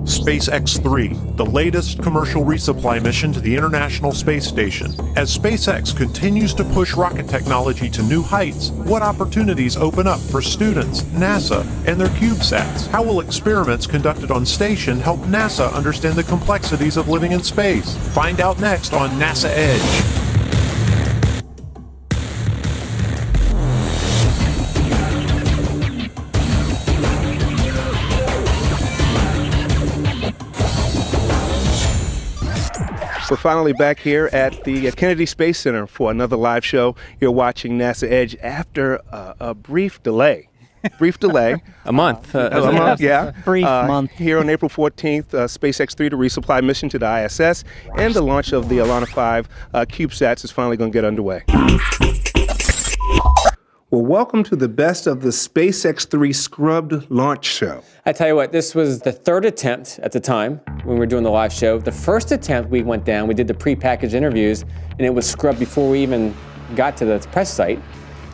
SpaceX 3, the latest commercial resupply mission to the International Space Station. As SpaceX continues to push rocket technology to new heights, what opportunities open up for students, NASA, and their CubeSats? How will experiments conducted on station help NASA understand the complexities of living in space? Find out next on NASA Edge. We're finally back here at the Kennedy Space Center for another live show. You're watching NASA Edge after a brief delay. A month. A month, yeah. Brief month. Here on April 14th, SpaceX 3, the resupply mission to the ISS, and the launch of the Alana 5 CubeSats is finally going to get underway. Well, welcome to the best of the SpaceX 3 Scrubbed launch show. I tell you what, this was the third attempt at the time when we were doing the live show. The first attempt we went down, we did the pre-packaged interviews, and it was scrubbed before we even got to the press site.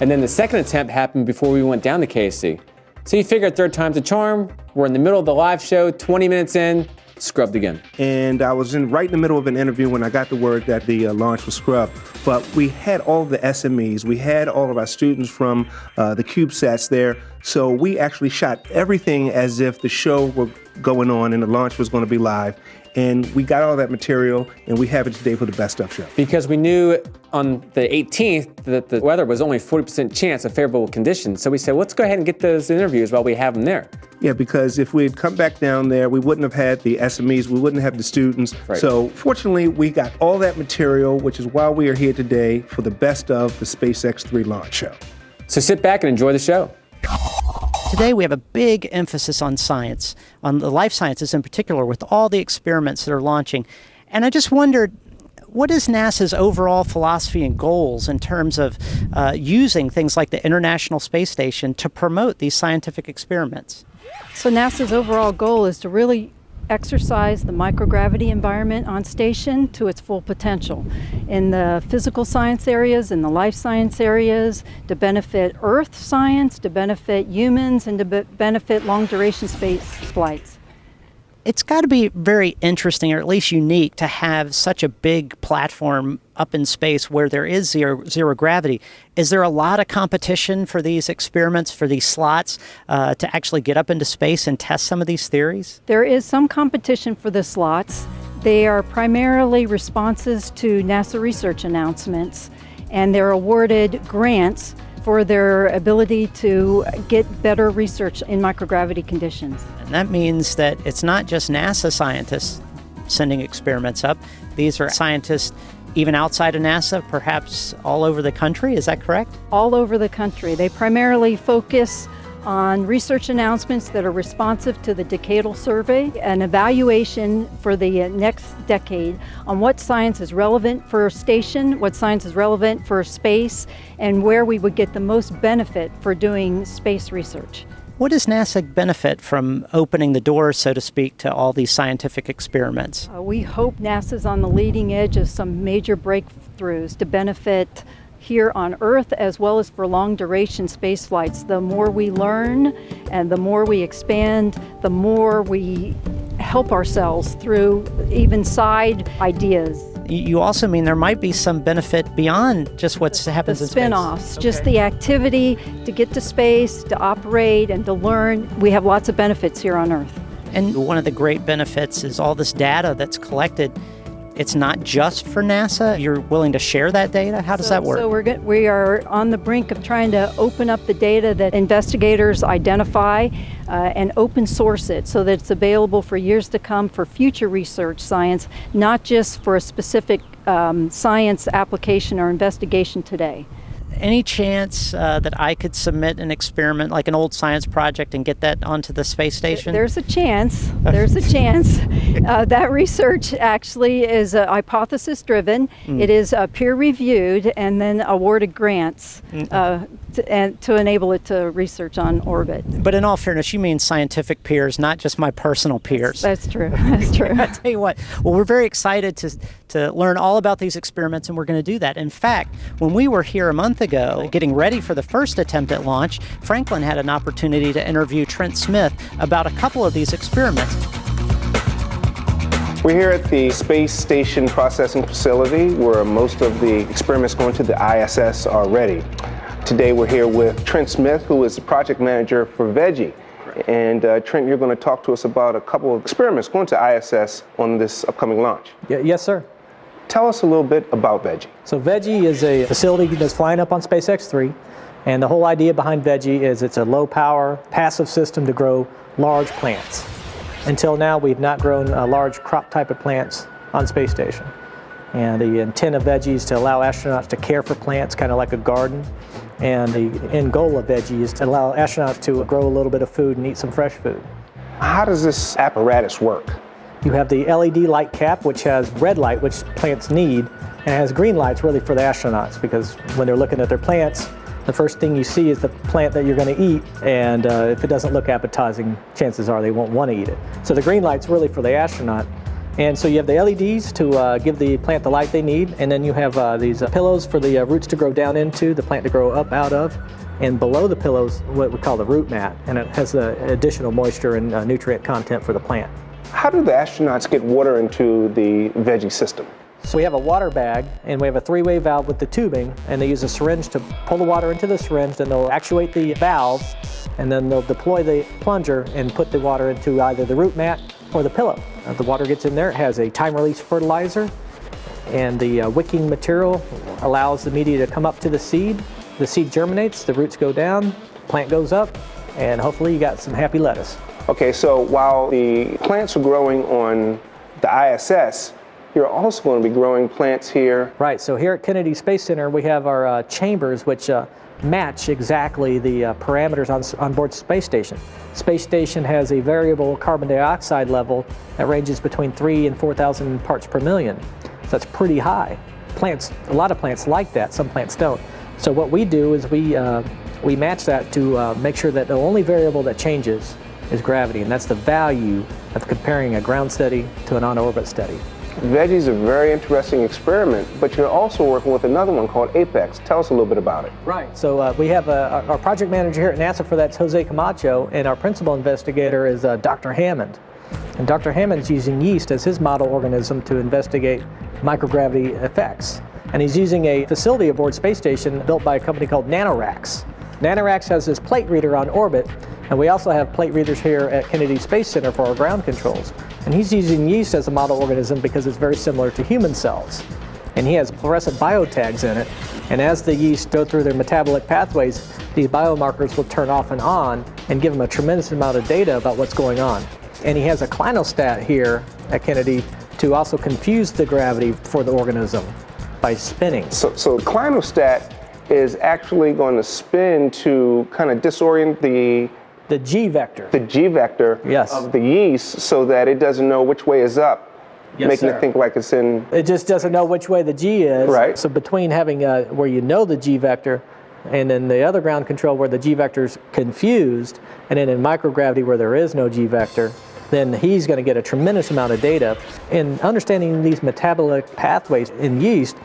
And then the second attempt happened before we went down to KSC. So you figure third time's a charm. We're in the middle of the live show, 20 minutes in, scrubbed again. And I was right in the middle of an interview when I got the word that the launch was scrubbed. But we had all of the SMEs, we had all of our students from the CubeSats there. So we actually shot everything as if the show were going on and the launch was going to be live. And we got all that material, and we have it today for the best of show. Because we knew on the 18th that the weather was only 40% chance of favorable conditions. So we said, let's go ahead and get those interviews while we have them there. Yeah, because if we'd come back down there, we wouldn't have had the SMEs, we wouldn't have the students. Right. So fortunately, we got all that material, which is why we are here today for the best of the SpaceX 3 launch show. So sit back and enjoy the show. Today we have a big emphasis on science, on the life sciences in particular, with all the experiments that are launching. And I just wondered, what is NASA's overall philosophy and goals in terms of using things like the International Space Station to promote these scientific experiments? So NASA's overall goal is to really exercise the microgravity environment on station to its full potential in the physical science areas, in the life science areas, to benefit Earth science, to benefit humans, and to benefit long-duration space flights. It's got to be very interesting, or at least unique, to have such a big platform up in space where there is zero gravity. Is there a lot of competition for these experiments, for these slots, to actually get up into space and test some of these theories? There is some competition for the slots. They are primarily responses to NASA research announcements, and they're awarded grants for their ability to get better research in microgravity conditions. And that means that it's not just NASA scientists sending experiments up. These are scientists even outside of NASA, perhaps all over the country. Is that correct? All over the country. They primarily focus on research announcements that are responsive to the decadal survey, an evaluation for the next decade on what science is relevant for station, what science is relevant for space, and where we would get the most benefit for doing space research. What does NASA benefit from opening the doors, so to speak, to all these scientific experiments? We hope NASA's on the leading edge of some major breakthroughs to benefit here on Earth as well as for long-duration space flights. The more we learn and the more we expand, the more we help ourselves through even side ideas. You also mean there might be some benefit beyond just what happens in space. The spin-offs, just the activity to get to space, to operate, and to learn. We have lots of benefits here on Earth. And one of the great benefits is all this data that's collected. It's not just for NASA. You're willing to share that data? How does that work? So we are on the brink of trying to open up the data that investigators identify and open source it so that it's available for years to come for future research science, not just for a specific science application or investigation today. Any chance that I could submit an experiment, like an old science project, and get that onto the space station? There's a chance. There's a chance. That research actually is hypothesis-driven. It is peer-reviewed and then awarded grants to enable it to research on orbit. But in all fairness, you mean scientific peers, not just my personal peers. That's true. That's true. I tell you what. Well, we're very excited to learn all about these experiments, and we're going to do that. In fact, when we were here a month ago, getting ready for the first attempt at launch, Franklin had an opportunity to interview Trent Smith about a couple of these experiments. We're here at the Space Station Processing Facility where most of the experiments going to the ISS are ready. Today we're here with Trent Smith, who is the project manager for Veggie. And Trent, you're going to talk to us about a couple of experiments going to ISS on this upcoming launch. Yes, sir. Tell us a little bit about Veggie. So Veggie is a facility that's flying up on SpaceX 3. And the whole idea behind Veggie is it's a low-power, passive system to grow large plants. Until now, we've not grown large crop type of plants on Space Station. And the intent of Veggie is to allow astronauts to care for plants, kind of like a garden. And the end goal of Veggie is to allow astronauts to grow a little bit of food and eat some fresh food. How does this apparatus work? You have the LED light cap, which has red light, which plants need, and it has green lights really for the astronauts, because when they're looking at their plants, the first thing you see is the plant that you're going to eat, and if it doesn't look appetizing, chances are they won't want to eat it. So the green light's really for the astronaut. And so you have the LEDs to give the plant the light they need, and then you have these pillows for the roots to grow down into, the plant to grow up out of, and below the pillows, what we call the root mat, and it has additional moisture and nutrient content for the plant. How do the astronauts get water into the Veggie system? So we have a water bag, and we have a three-way valve with the tubing, and they use a syringe to pull the water into the syringe, then they'll actuate the valve, and then they'll deploy the plunger and put the water into either the root mat or the pillow. The water gets in there, it has a time-release fertilizer, and the wicking material allows the media to come up to the seed germinates, the roots go down, plant goes up, and hopefully you got some happy lettuce. Okay, so while the plants are growing on the ISS, you're also going to be growing plants here. Right, so here at Kennedy Space Center we have our chambers which match exactly the parameters on board Space Station. Space Station has a variable carbon dioxide level that ranges between 3,000 and 4,000 parts per million. So that's pretty high. Plants, a lot of plants like that, some plants don't. So what we do is we match that to make sure that the only variable that changes is gravity, and that's the value of comparing a ground steady to an on-orbit steady. Veggie's a very interesting experiment, but you're also working with another one called Apex. Tell us a little bit about it. Right, so we have our project manager here at NASA for that's Jose Camacho, and our principal investigator is Dr. Hammond. And Dr. Hammond's using yeast as his model organism to investigate microgravity effects. And he's using a facility aboard Space Station built by a company called NanoRacks. NanoRacks has this plate reader on orbit, and we also have plate readers here at Kennedy Space Center for our ground controls. And he's using yeast as a model organism because it's very similar to human cells. And he has fluorescent biotags in it, and as the yeast go through their metabolic pathways, these biomarkers will turn off and on and give him a tremendous amount of data about what's going on. And he has a clinostat here at Kennedy to also confuse the gravity for the organism by spinning. So the clinostat is actually going to spin to kind of disorient the G vector. The G vector Yes. of the yeast so that it doesn't know which way is up, Yes, making sir. it think like it's in... It just doesn't know which way the G is. Right. So between having where you know the G vector and then the other ground control where the G vector's confused, and then in microgravity where there is no G vector, then he's going to get a tremendous amount of data. And understanding these metabolic pathways in yeast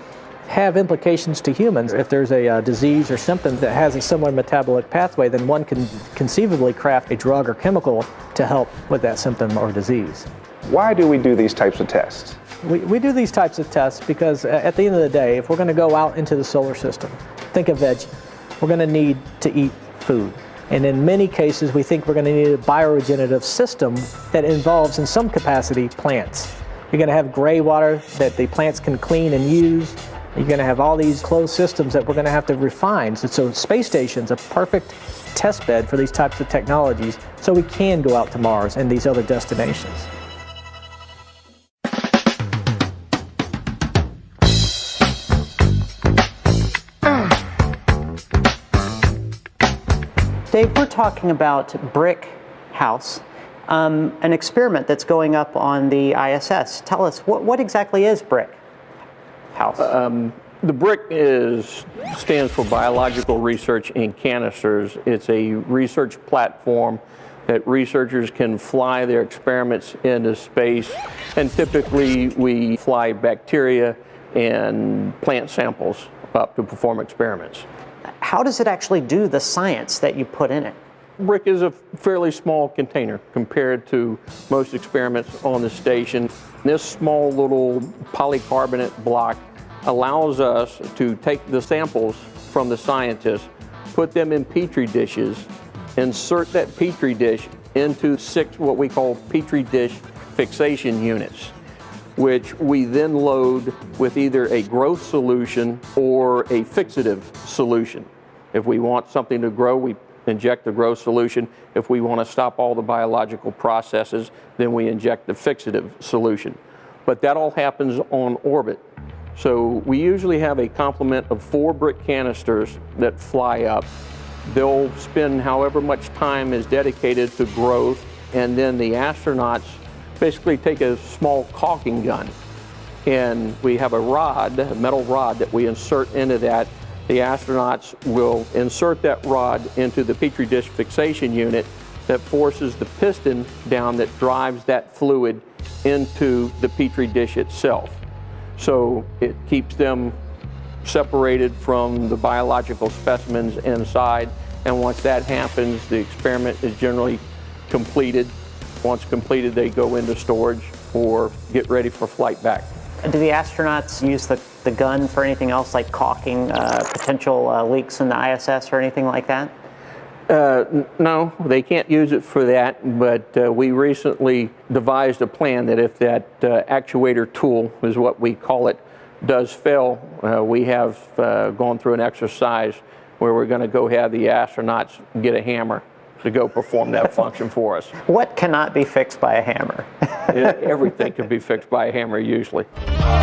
have implications to humans. If there's a disease or symptom that has a similar metabolic pathway, then one can conceivably craft a drug or chemical to help with that symptom or disease. Why do we do these types of tests? We do these types of tests because at the end of the day, if we're going to go out into the solar system, think of veg, we're going to need to eat food. And in many cases, we think we're going to need a bioregenerative system that involves, in some capacity, plants. You're going to have gray water that the plants can clean and use. You're going to have all these closed systems that we're going to have to refine. So Space Station's a perfect test bed for these types of technologies so we can go out to Mars and these other destinations. Dave, we're talking about Brick House, an experiment that's going up on the ISS. Tell us, what exactly is Brick House? The BRIC stands for Biological Research in Canisters. It's a research platform that researchers can fly their experiments into space, and typically we fly bacteria and plant samples up to perform experiments. How does it actually do the science that you put in it? BRIC is a fairly small container compared to most experiments on the station. This small little polycarbonate block allows us to take the samples from the scientists, put them in Petri dishes, insert that Petri dish into 6 what we call Petri dish fixation units, which we then load with either a growth solution or a fixative solution. If we want something to grow, we inject the growth solution. If we want to stop all the biological processes, then we inject the fixative solution. But that all happens on orbit. So we usually have a complement of 4 brick canisters that fly up. They'll spend however much time is dedicated to growth, and then the astronauts basically take a small caulking gun, and we have a rod, a metal rod that we insert into that. The astronauts will insert that rod into the Petri dish fixation unit that forces the piston down that drives that fluid into the Petri dish itself. So it keeps them separated from the biological specimens inside, and once that happens, the experiment is generally completed. Once completed, they go into storage or get ready for flight back. Do the astronauts use the gun for anything else, like caulking potential leaks in the ISS or anything like that? No, they can't use it for that, but we recently devised a plan that if that actuator tool, is what we call it, does fail, we have gone through an exercise where we're going to go have the astronauts get a hammer to go perform that function for us. What cannot be fixed by a hammer? Everything can be fixed by a hammer usually.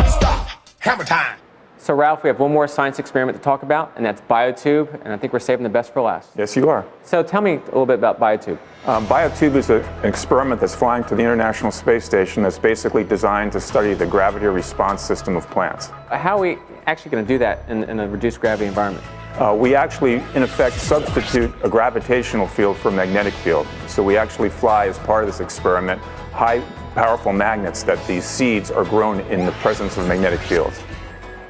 Stop! Hammer time! So Ralph, we have one more science experiment to talk about, and that's BioTube, and I think we're saving the best for last. Yes, you are. So tell me a little bit about BioTube. BioTube is an experiment that's flying to the International Space Station that's basically designed to study the gravity response system of plants. How are we actually going to do that in a reduced gravity environment? We actually, in effect, substitute a gravitational field for a magnetic field. So we actually fly, as part of this experiment, high powerful magnets that these seeds are grown in the presence of magnetic fields.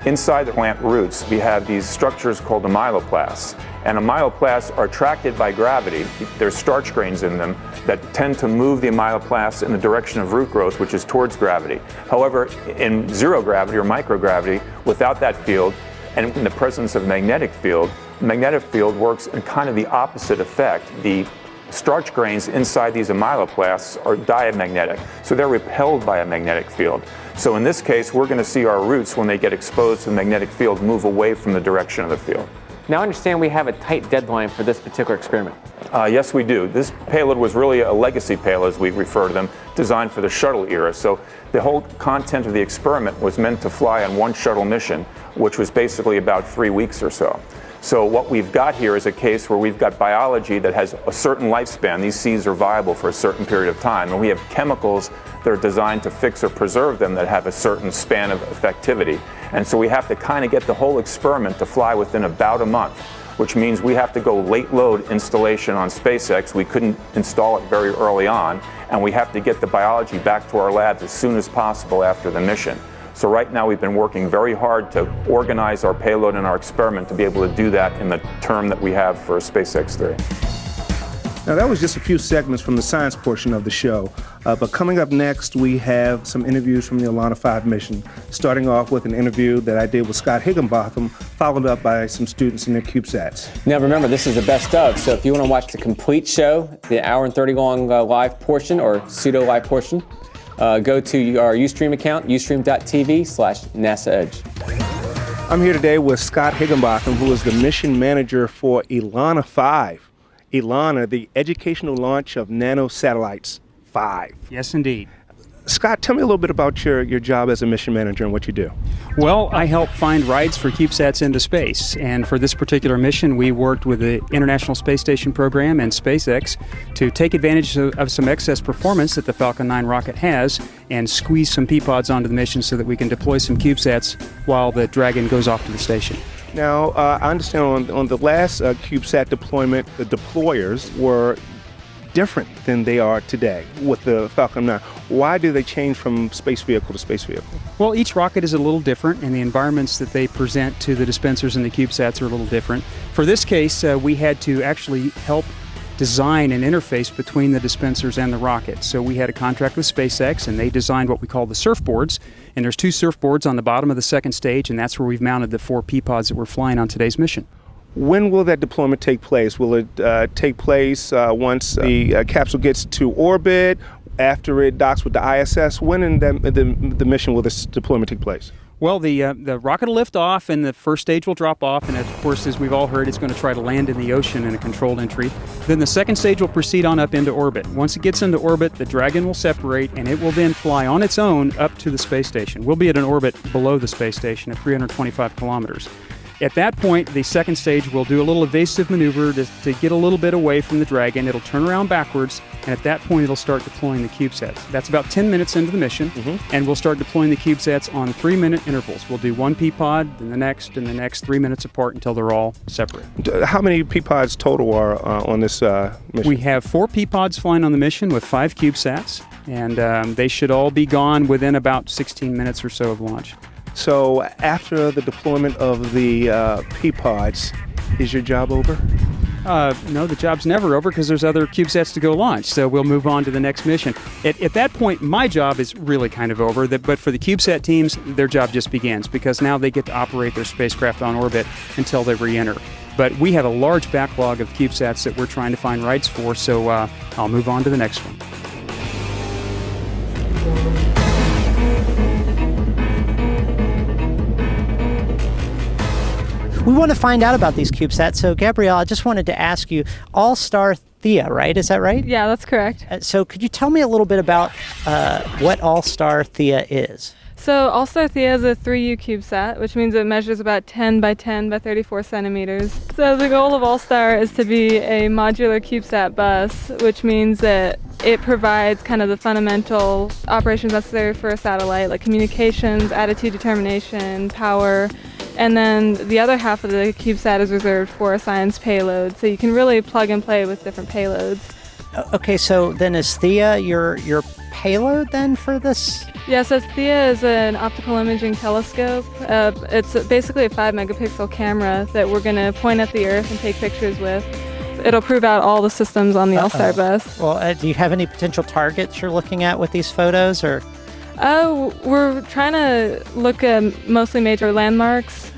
Inside the plant roots, we have these structures called the myeloplasts. And the myeloplasts are attracted by gravity. There's starch grains in them that tend to move the myeloplasts in the direction of root growth, which is towards gravity. However, in zero gravity or microgravity, without that field, and in the presence of magnetic field works in kind of the opposite effect. The starch grains inside these myeloplasts are diamagnetic, so they're repelled by a magnetic field. So in this case, we're going to see our roots, when they get exposed to the magnetic field, move away from the direction of the field. Now I understand we have a tight deadline for this particular experiment. Yes, we do. This payload was really a legacy payload, as we refer to them, designed for the shuttle era. So the whole content of the experiment was meant to fly on one shuttle mission, which was basically about 3 weeks or so. So what we've got here is a case where we've got biology that has a certain lifespan. These seeds are viable for a certain period of time, and we have chemicals that are designed to fix or preserve them that have a certain span of effectivity. And so we have to kind of get the whole experiment to fly within about a month, which means we have to go late load installation on SpaceX. We couldn't install it very early on, and we have to get the biology back to our labs as soon as possible after the mission. So right now we've been working very hard to organize our payload and our experiment to be able to do that in the term that we have for SpaceX 3. Now, that was just a few segments from the science portion of the show. But coming up next, we have some interviews from the Alana 5 mission, starting off with an interview that I did with Scott Higginbotham, followed up by some students in their CubeSats. Now remember, this is the best of, so if you want to watch the complete show, the hour and 30 long live portion or pseudo live portion, go to our Ustream account, ustream.tv/NASAEdge. I'm here today with Scott Higginbotham, who is the mission manager for Alana 5. Alana, the educational launch of nanosatellites 5. Yes, indeed. Scott, tell me a little bit about your job as a mission manager and what you do. Well, I help find rides for CubeSats into space, and for this particular mission, we worked with the International Space Station program and SpaceX to take advantage of some excess performance that the Falcon 9 rocket has and squeeze some P-pods onto the mission so that we can deploy some CubeSats while the Dragon goes off to the station. Now, I understand on the last CubeSat deployment, the deployers were different than they are today with the Falcon 9. Why do they change from space vehicle to space vehicle? Well, each rocket is a little different, and the environments that they present to the dispensers and the CubeSats are a little different. For this case, we had to actually help design an interface between the dispensers and the rocket. So we had a contract with SpaceX, and they designed what we call the surfboards. And there's 2 surfboards on the bottom of the second stage, and that's where we've mounted the 4 P-pods that we're flying on today's mission. When will that deployment take place? Will it take place once the capsule gets to orbit, after it docks with the ISS? When in the mission will this deployment take place? Well, the rocket will lift off, and the first stage will drop off, and of course, as we've all heard, it's going to try to land in the ocean in a controlled entry. Then the second stage will proceed on up into orbit. Once it gets into orbit, the Dragon will separate, and it will then fly on its own up to the space station. We'll be at an orbit below the space station at 325 kilometers. At that point, the second stage will do a little evasive maneuver to get a little bit away from the Dragon. It'll turn around backwards, and at that point, it'll start deploying the CubeSats. That's about 10 minutes into the mission, and we'll start deploying the CubeSats on 3-minute intervals. We'll do 1 P-pod, then the next, and the next, 3 minutes apart until they're all separate. How many P-pods total are on this mission? We have 4 P-pods flying on the mission with 5 CubeSats, and they should all be gone within about 16 minutes or so of launch. So after the deployment of the P-pods, is your job over? No, the job's never over because there's other CubeSats to go launch, so we'll move on to the next mission. At that point, my job is really kind of over, but for the CubeSat teams, their job just begins because now they get to operate their spacecraft on orbit until they re-enter. But we have a large backlog of CubeSats that we're trying to find rides for, so I'll move on to the next one. We want to find out about these CubeSats. So, Gabrielle, I just wanted to ask you, All-Star Thea, right? Is that right? Yeah, that's correct. So could you tell me a little bit about what All-Star Thea is? So All-Star Thea is a 3U CubeSat, which means it measures about 10 by 10 by 34 centimeters. So the goal of All-Star is to be a modular CubeSat bus, which means that it provides kind of the fundamental operations necessary for a satellite, like communications, attitude determination, power, and then the other half of the CubeSat is reserved for a science payload, so you can really plug and play with different payloads. Okay, so then is Thea your payload then for this? Yeah, so Thea is an optical imaging telescope. It's basically a 5-megapixel camera that we're going to point at the Earth and take pictures with. It'll prove out all the systems on the All-Star bus. Well, do you have any potential targets you're looking at with these photos, or? We're trying to look at mostly major landmarks,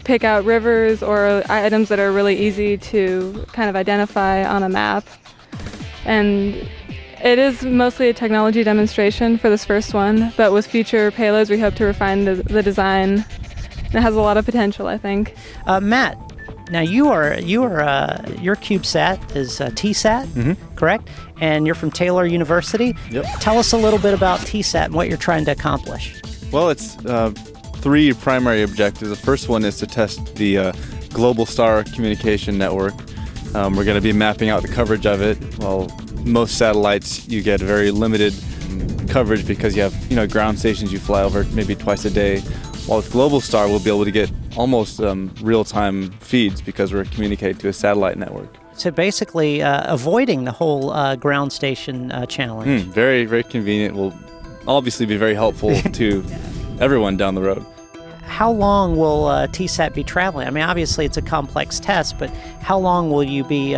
pick out rivers or items that are really easy to kind of identify on a map. And it is mostly a technology demonstration for this first one, but with future payloads we hope to refine the design. It has a lot of potential, I think. Matt, now your CubeSat is TSAT, correct? And you're from Taylor University. Yep. Tell us a little bit about TSAT and what you're trying to accomplish. Well, it's 3 primary objectives. The first one is to test the global star communication network. We're going to be mapping out the coverage of it. Well, most satellites you get very limited coverage because you have ground stations you fly over maybe twice a day. While with Global Star, we'll be able to get almost real-time feeds because we're communicating to a satellite network. So basically, avoiding the whole ground station challenge. Very, very convenient. Will obviously be very helpful to everyone down the road. How long will TSAT be traveling? I mean, obviously it's a complex test, but how long will you be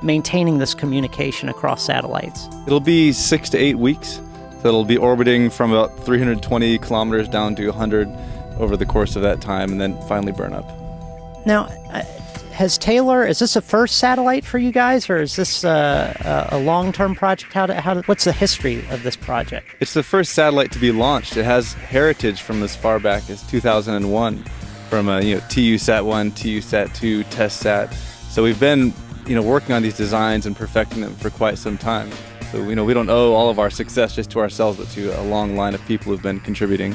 maintaining this communication across satellites? It'll be 6 to 8 weeks. So it'll be orbiting from about 320 kilometers down to 100 over the course of that time, and then finally burn up. Now, is this a first satellite for you guys, or is this a long-term project? What's the history of this project? It's the first satellite to be launched. It has heritage from as far back as 2001, from TU-SAT-1, TU-SAT-2, TestSat. So we've been working on these designs and perfecting them for quite some time. So we don't owe all of our success just to ourselves, but to a long line of people who've been contributing.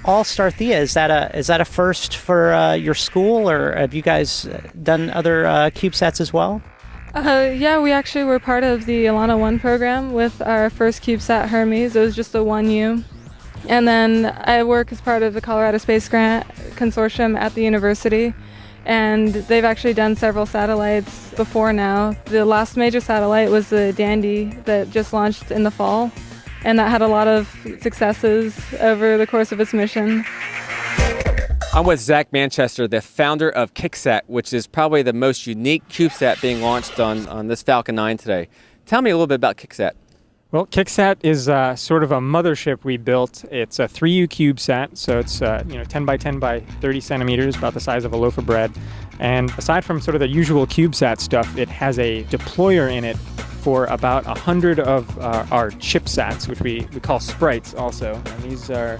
All-Star Thea, is that a first for your school, or have you guys done other CubeSats as well? Yeah, we actually were part of the Alana 1 program with our first CubeSat Hermes. It was just a 1U. And then I work as part of the Colorado Space Grant Consortium at the university, and they've actually done several satellites before now. The last major satellite was the Dandy that just launched in the fall, and that had a lot of successes over the course of its mission. I'm with Zach Manchester, the founder of CubeSat, which is probably the most unique CubeSat being launched on this Falcon 9 today. Tell me a little bit about CubeSat. Well, CubeSat is sort of a mothership we built. It's a 3U CubeSat, so it's 10 by 10 by 30 centimeters, about the size of a loaf of bread. And aside from sort of the usual CubeSat stuff, it has a deployer in it for about 100 of our chipsats, which we call sprites also. And these are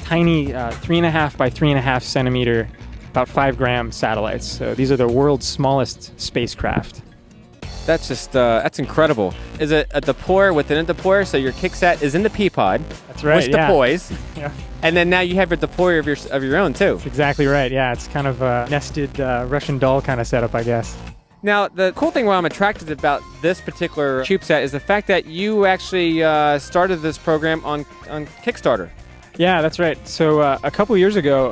tiny 3.5 by 3.5 centimeter, about 5-gram satellites. So these are the world's smallest spacecraft. That's just, that's incredible. Is it a deployer within a deployer? So your CubeSat is in the P-pod. That's right, which deploys. Yeah. And then now you have your deployer of your own too. That's exactly right, yeah. It's kind of a nested Russian doll kind of setup, I guess. Now, the cool thing why I'm attracted about this particular CubeSat is the fact that you actually started this program on Kickstarter. Yeah, that's right. So a couple years ago,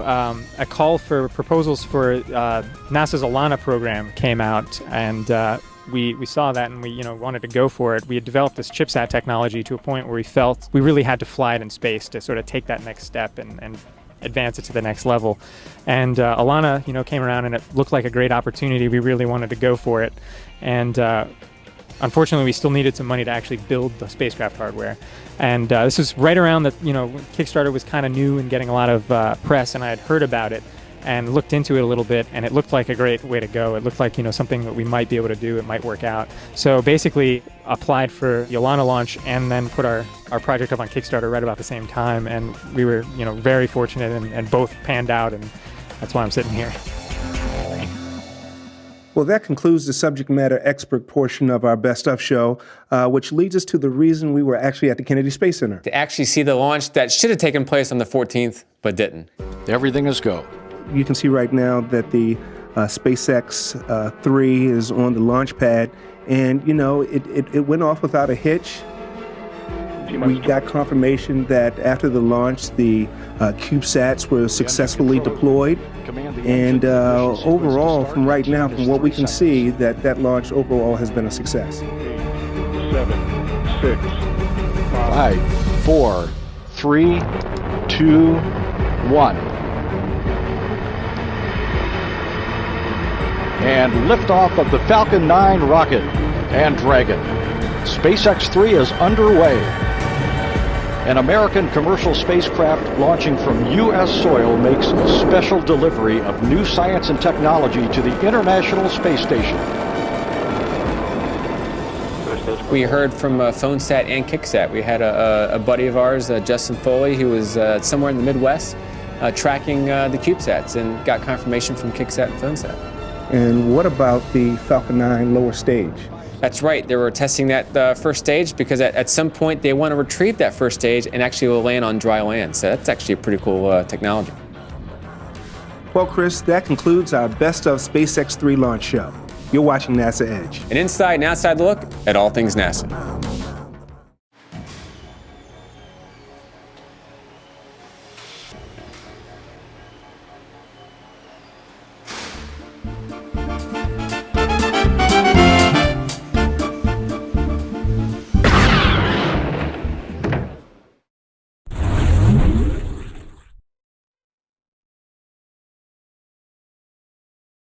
a call for proposals for NASA's Alana program came out, and we saw that and we wanted to go for it. We had developed this CubeSat technology to a point where we felt we really had to fly it in space to sort of take that next step and advance it to the next level. And Alana, came around and it looked like a great opportunity. We really wanted to go for it. And unfortunately, we still needed some money to actually build the spacecraft hardware. And this was right around that, Kickstarter was kind of new and getting a lot of press, and I had heard about it and looked into it a little bit, and it looked like a great way to go. It looked like, something that we might be able to do, it might work out. So basically applied for the Alana launch and then put our project up on Kickstarter right about the same time. And we were, very fortunate and both panned out, and that's why I'm sitting here. Well, that concludes the subject matter expert portion of our Best Of show, which leads us to the reason we were actually at the Kennedy Space Center. To actually see the launch that should have taken place on the 14th, but didn't. Everything is go. You can see right now that the SpaceX 3 is on the launch pad, and it went off without a hitch. We got confirmation that after the launch, the CubeSats were successfully deployed, and overall, from right now, from what we can see, that launch overall has been a success. 7, 6, 5, 4, 3, 2, 1. And liftoff of the Falcon 9 rocket and Dragon. SpaceX 3 is underway. An American commercial spacecraft launching from U.S. soil makes a special delivery of new science and technology to the International Space Station. We heard from PhoneSat and CubeSat. We had a buddy of ours, Justin Foley, who was somewhere in the Midwest tracking the CubeSats and got confirmation from CubeSat and PhoneSat. And what about the Falcon 9 lower stage? That's right. They were testing that first stage because at some point they want to retrieve that first stage and actually will land on dry land. So that's actually a pretty cool technology. Well, Chris, that concludes our Best of SpaceX 3 launch show. You're watching NASA Edge. An inside and outside look at all things NASA.